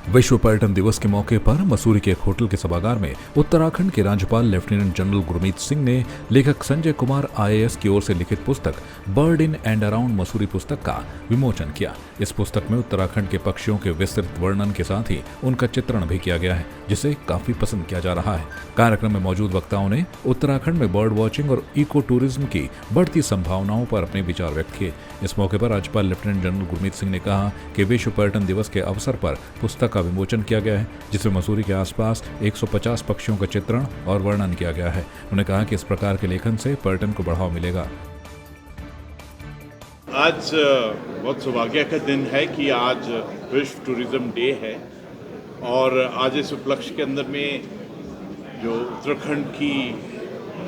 विश्व पर्यटन दिवस के मौके पर मसूरी के एक होटल के सभागार में उत्तराखंड के राज्यपाल लेफ्टिनेंट जनरल गुरमीत सिंह ने लेखक संजय कुमार आईएएस की ओर से लिखित पुस्तक bird in and around Mussoorie पुस्तक का विमोचन किया। इस पुस्तक में उत्तराखंड के पक्षियों के विस्तृत वर्णन के साथ ही उनका चित्रण भी किया गया है, जिसे काफी पसंद किया जा रहा है। कार्यक्रम में मौजूद वक्ताओं ने उत्तराखंड में बर्ड वॉचिंग और इको टूरिज्म की बढ़ती संभावनाओं पर अपने विचार व्यक्त किए। इस मौके पर राज्यपाल लेफ्टिनेंट जनरल गुरमीत सिंह ने कहा कि विश्व पर्यटन दिवस के अवसर पर पुस्तक का विमोचन किया गया है, जिसमें मसूरी के आसपास 150 पक्षियों का चित्रण और वर्णन किया गया है। उन्होंने कहा कि इस प्रकार के लेखन से पर्यटन को बढ़ावा मिलेगा। आज बहुत सौभाग्य का दिन है कि आज विश्व टूरिज्म डे है और आज इस उपलक्ष्य के अंदर में जो उत्तराखंड की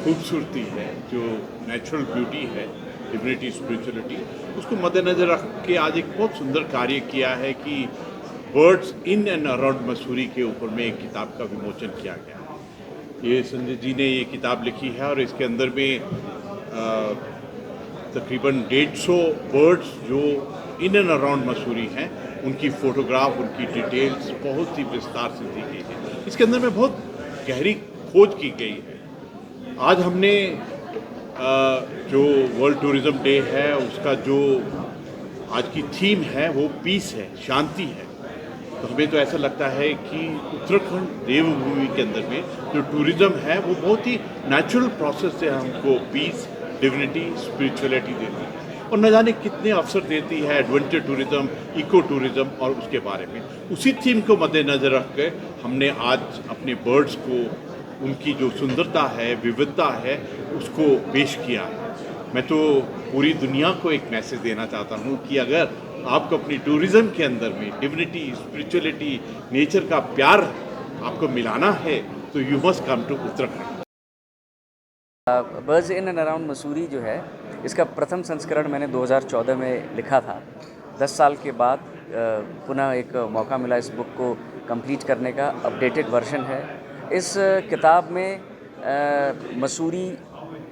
खूबसूरती है, जो नेचुरल ब्यूटी है, डिविनिटी, स्पिरिचुअलिटी, उसको मद्देनजर रख के आज एक बहुत सुंदर कार्य किया है कि birds in and around Mussoorie के ऊपर में एक किताब का विमोचन किया गया है। ये संजय जी ने ये किताब लिखी है और इसके अंदर में तकरीबन 150 बर्ड्स जो इन एंड अराउंड मसूरी हैं, उनकी फ़ोटोग्राफ, उनकी डिटेल्स बहुत ही विस्तार से दी गई है। इसके अंदर में बहुत गहरी खोज की गई है। आज हमने जो वर्ल्ड टूरिज़्म डे है उसका जो आज की थीम है वो पीस है, शांति है। तो हमें तो ऐसा लगता है कि उत्तराखंड देवभूमि के अंदर में जो टूरिज़्म है वो बहुत ही नेचुरल प्रोसेस से हमको पीस, डिविनिटी, स्पिरिचुअलिटी देती है और न जाने कितने अवसर देती है एडवेंचर टूरिज़्म, इको टूरिज़्म और उसके बारे में। उसी थीम को मद्देनज़र रख कर हमने आज अपने बर्ड्स को, उनकी जो सुंदरता है, विविधता है, उसको पेश किया है। मैं तो पूरी दुनिया को एक मैसेज देना चाहता हूँ कि अगर आपको अपनी टूरिज़्म के अंदर में डिविनिटी, स्पिरिचुअलिटी, नेचर का प्यार आपको मिलाना है तो you must come to Uttarakhand. Birds in and around Mussoorie जो है, इसका प्रथम संस्करण मैंने 2014 में लिखा था। 10 साल के बाद पुनः एक मौका मिला इस बुक को कंप्लीट करने का। अपडेटेड वर्जन है। इस किताब में मसूरी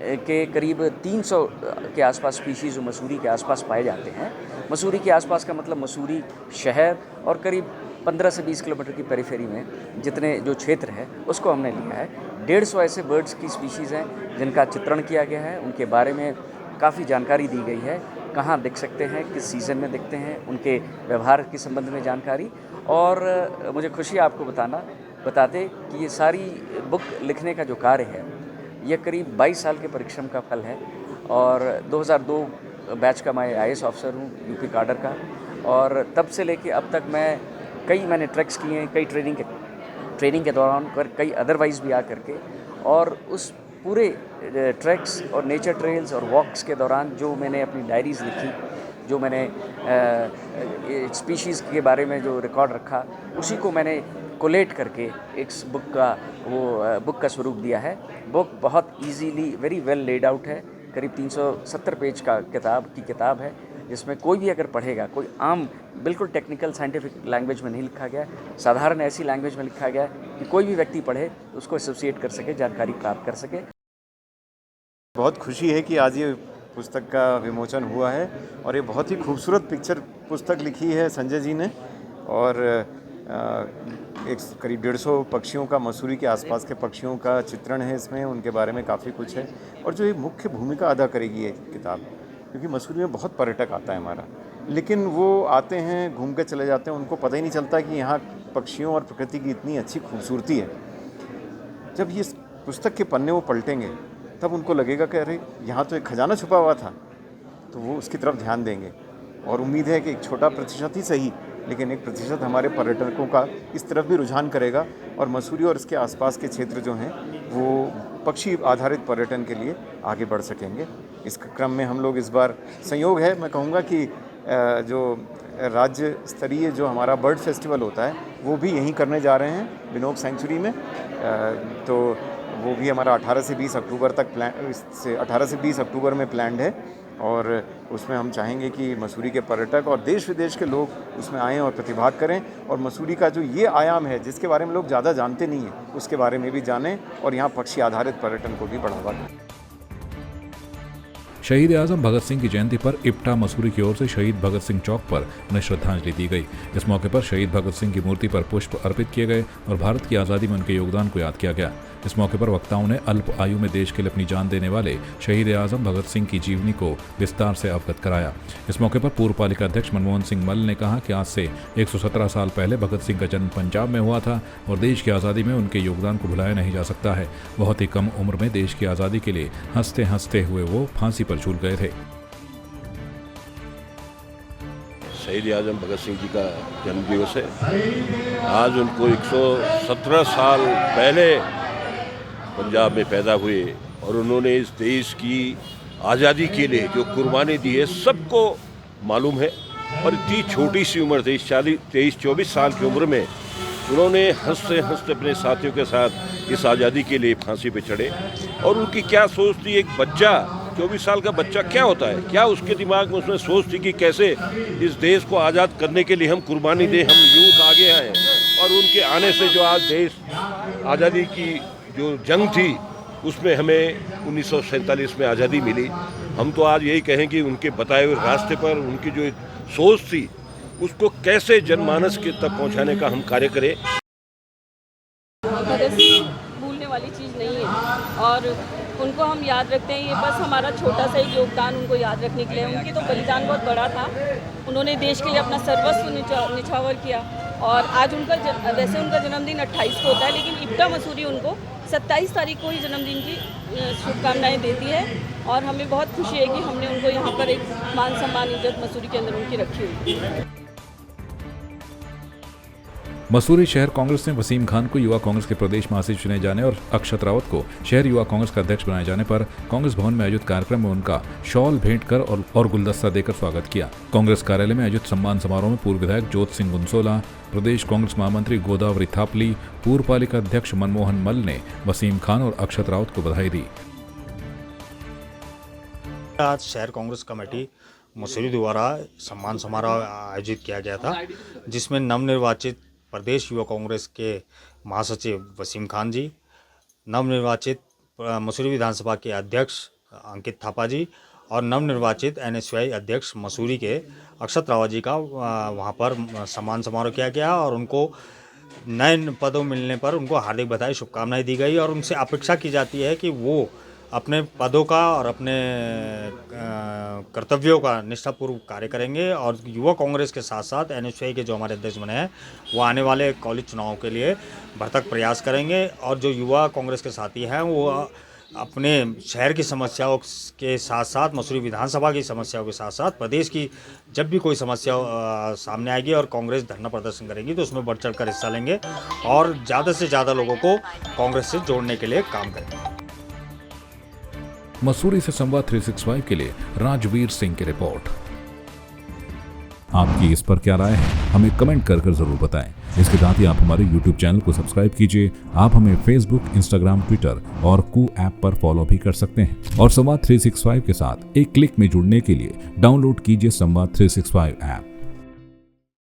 के करीब 300 के आसपास स्पीशीज़ जो मसूरी के आसपास पाए जाते हैं। मसूरी के आसपास का मतलब मसूरी शहर और करीब 15 से 20 किलोमीटर की पेरिफेरी में जितने जो क्षेत्र है उसको हमने लिया है। 150 ऐसे बर्ड्स की स्पीशीज़ हैं जिनका चित्रण किया गया है। उनके बारे में काफ़ी जानकारी दी गई है, कहाँ दिख सकते हैं, किस सीज़न में दिखते हैं, उनके व्यवहार के संबंध में जानकारी। और मुझे खुशी है आपको बताते कि ये सारी बुक लिखने का जो कार्य है ये करीब 22 साल के परिश्रम का फल है। और 2002 बैच का मैं आईएएस ऑफिसर हूँ यूपी काडर का, और तब से लेके अब तक मैंने ट्रैक्स किए हैं, कई ट्रेनिंग के दौरान, कई अदरवाइज़ भी आ करके। और उस पूरे ट्रैक्स और नेचर ट्रेल्स और वॉक्स के दौरान जो मैंने अपनी डायरीज़ लिखी, जो मैंने स्पीशीज़ के बारे में जो रिकॉर्ड रखा, उसी को मैंने कोलेट करके एक बुक का स्वरूप दिया है। बुक बहुत easily, very well laid out है। करीब 370 पेज का किताब है, जिसमें कोई भी अगर पढ़ेगा, कोई आम बिल्कुल टेक्निकल साइंटिफिक लैंग्वेज में नहीं लिखा गया है, साधारण ऐसी लैंग्वेज में लिखा गया है कि कोई भी व्यक्ति पढ़े तो उसको एसोसिएट कर सके, जानकारी प्राप्त कर सके। बहुत खुशी है कि आज ये पुस्तक का विमोचन हुआ है और ये बहुत ही खूबसूरत पिक्चर पुस्तक लिखी है संजय जी ने। और एक करीब 150 पक्षियों का, मसूरी के आसपास के पक्षियों का चित्रण है इसमें, उनके बारे में काफ़ी कुछ है। और जो एक मुख्य भूमिका अदा करेगी ये किताब, क्योंकि मसूरी में बहुत पर्यटक आता है हमारा, लेकिन वो आते हैं, घूम के चले जाते हैं, उनको पता ही नहीं चलता कि यहाँ पक्षियों और प्रकृति की इतनी अच्छी खूबसूरती है। जब ये पुस्तक के पन्ने वो पलटेंगे तब उनको लगेगा कि अरे यहाँ तो एक खजाना छुपा हुआ था, तो वो उसकी तरफ ध्यान देंगे। और उम्मीद है कि एक छोटा प्रतिशत ही सही, लेकिन 1% हमारे पर्यटकों का इस तरफ भी रुझान करेगा और मसूरी और इसके आसपास के क्षेत्र जो हैं वो पक्षी आधारित पर्यटन के लिए आगे बढ़ सकेंगे। इस क्रम में हम लोग इस बार संयोग है, मैं कहूँगा कि जो राज्य स्तरीय जो हमारा बर्ड फेस्टिवल होता है वो भी यहीं करने जा रहे हैं, बिनोक सेंचुरी में। तो वो भी हमारा 18 से 20 अक्टूबर तक 18 से 20 अक्टूबर में प्लान्ड है। और उसमें हम चाहेंगे कि मसूरी के पर्यटक और देश विदेश के लोग उसमें आएँ और प्रतिभाग करें, और मसूरी का जो ये आयाम है जिसके बारे में लोग ज़्यादा जानते नहीं हैं, उसके बारे में भी जानें और यहाँ पक्षी आधारित पर्यटन को भी बढ़ावा दें। शहीद आजम भगत सिंह की जयंती पर इप्टा मसूरी की ओर से शहीद भगत सिंह चौक पर उन्हें श्रद्धांजलि दी गई। इस मौके पर शहीद भगत सिंह की मूर्ति पर पुष्प अर्पित किए गए और भारत की आज़ादी में उनके योगदान को याद किया गया। इस मौके पर वक्ताओं ने अल्प आयु में देश के लिए अपनी जान देने वाले शहीद आजम भगत सिंह की जीवनी को विस्तार से अवगत कराया। इस मौके पर पूर्व पालिका अध्यक्ष मनमोहन सिंह मल्ल ने कहा कि आज से 117 साल पहले भगत सिंह का जन्म पंजाब में हुआ था और देश की आज़ादी में उनके योगदान को भुलाया नहीं जा सकता है। बहुत ही कम उम्र में देश की आज़ादी के लिए हंसते हंसते हुए वो फांसी पर झूल गए थे। शहीद आजम भगत सिंह जी का जन्म दिवस है। आज उनको 117 साल पहले पंजाब में पैदा हुए और उन्होंने इस देश की आज़ादी के लिए जो कुर्बानी दी है सबको मालूम है। और इतनी छोटी सी उम्र थी, 23-24 साल की उम्र में उन्होंने हंसते हंसते अपने साथियों के साथ इस आज़ादी के लिए फांसी पे चढ़े। और उनकी क्या सोच थी, एक बच्चा 24 साल का बच्चा क्या होता है, क्या उसके दिमाग में उसमें सोच थी कि कैसे इस देश को आज़ाद करने के लिए हम कुर्बानी दें, हम यूथ आगे आए। और उनके आने से जो आज देश आज़ादी की जो जंग थी उसमें हमें 1947 में आज़ादी मिली। हम तो आज यही कहें कि उनके बताए हुए रास्ते पर उनकी जो सोच थी उसको कैसे जनमानस के तक पहुंचाने का हम कार्य करें। भगत सिंह भूलने वाली चीज़ नहीं है और उनको हम याद रखते हैं। ये बस हमारा छोटा सा एक योगदान उनको याद रखने के लिए। उनकी तो बलिदान बहुत बड़ा था, उन्होंने देश के लिए अपना सर्वस्व निछावर किया। और आज उनका वैसे उनका जन्मदिन 28 को होता है, लेकिन इप्टा मसूरी उनको 27 तारीख को ही जन्मदिन की शुभकामनाएं देती है। और हमें बहुत खुशी है कि हमने उनको यहाँ पर एक मान सम्मान इज्जत मसूरी के अंदर उनकी रखी हुई है। मसूरी शहर कांग्रेस ने वसीम खान को युवा कांग्रेस के प्रदेश महासचिव चुने जाने और अक्षत रावत को शहर युवा कांग्रेस का अध्यक्ष बनाए जाने पर कांग्रेस भवन में आयोजित कार्यक्रम में उनका शॉल भेंट कर और गुलदस्ता देकर स्वागत किया। कांग्रेस कार्यालय में आयोजित सम्मान समारोह में पूर्व विधायक जोत सिंह गुंसोला, प्रदेश कांग्रेस महामंत्री गोदावरी थापली, पूर्व पालिका अध्यक्ष मनमोहन मल्ल ने वसीम खान और अक्षत रावत को बधाई दी। आज शहर कांग्रेस कमेटी मसूरी द्वारा सम्मान समारोह आयोजित किया गया था, जिसमें नवनिर्वाचित प्रदेश युवा कांग्रेस के महासचिव वसीम खान जी, नवनिर्वाचित मसूरी विधानसभा के अध्यक्ष अंकित थापा जी और नवनिर्वाचित NSY अध्यक्ष मसूरी के अक्षत रावत जी का वहां पर सम्मान समारोह किया गया। और उनको नए पदों मिलने पर उनको हार्दिक बधाई शुभकामनाएं दी गई। और उनसे अपेक्षा की जाती है कि वो अपने पदों का और अपने कर्तव्यों का निष्ठापूर्वक कार्य करेंगे। और युवा कांग्रेस के साथ साथ NSY के जो हमारे अध्यक्ष बने हैं वो आने वाले कॉलेज चुनावों के लिए भरसक प्रयास करेंगे। और जो युवा कांग्रेस के साथी हैं वो अपने शहर की समस्याओं के साथ साथ मसूरी विधानसभा की समस्याओं के साथ साथ प्रदेश की जब भी कोई समस्या सामने आएगी और कांग्रेस धरना प्रदर्शन करेगी तो उसमें बढ़ चढ़ कर हिस्सा लेंगे और ज़्यादा से ज़्यादा लोगों को कांग्रेस से जोड़ने के लिए काम करेंगे। मसूरी से संवाद 365 के लिए राजवीर सिंह की रिपोर्ट। आपकी इस पर क्या राय है, हमें कमेंट कर जरूर बताएं। इसके साथ ही आप हमारे YouTube चैनल को सब्सक्राइब कीजिए। आप हमें Facebook, Instagram, Twitter और कू ऐप पर फॉलो भी कर सकते हैं। और संवाद 365 के साथ एक क्लिक में जुड़ने के लिए डाउनलोड कीजिए संवाद 365 ऐप।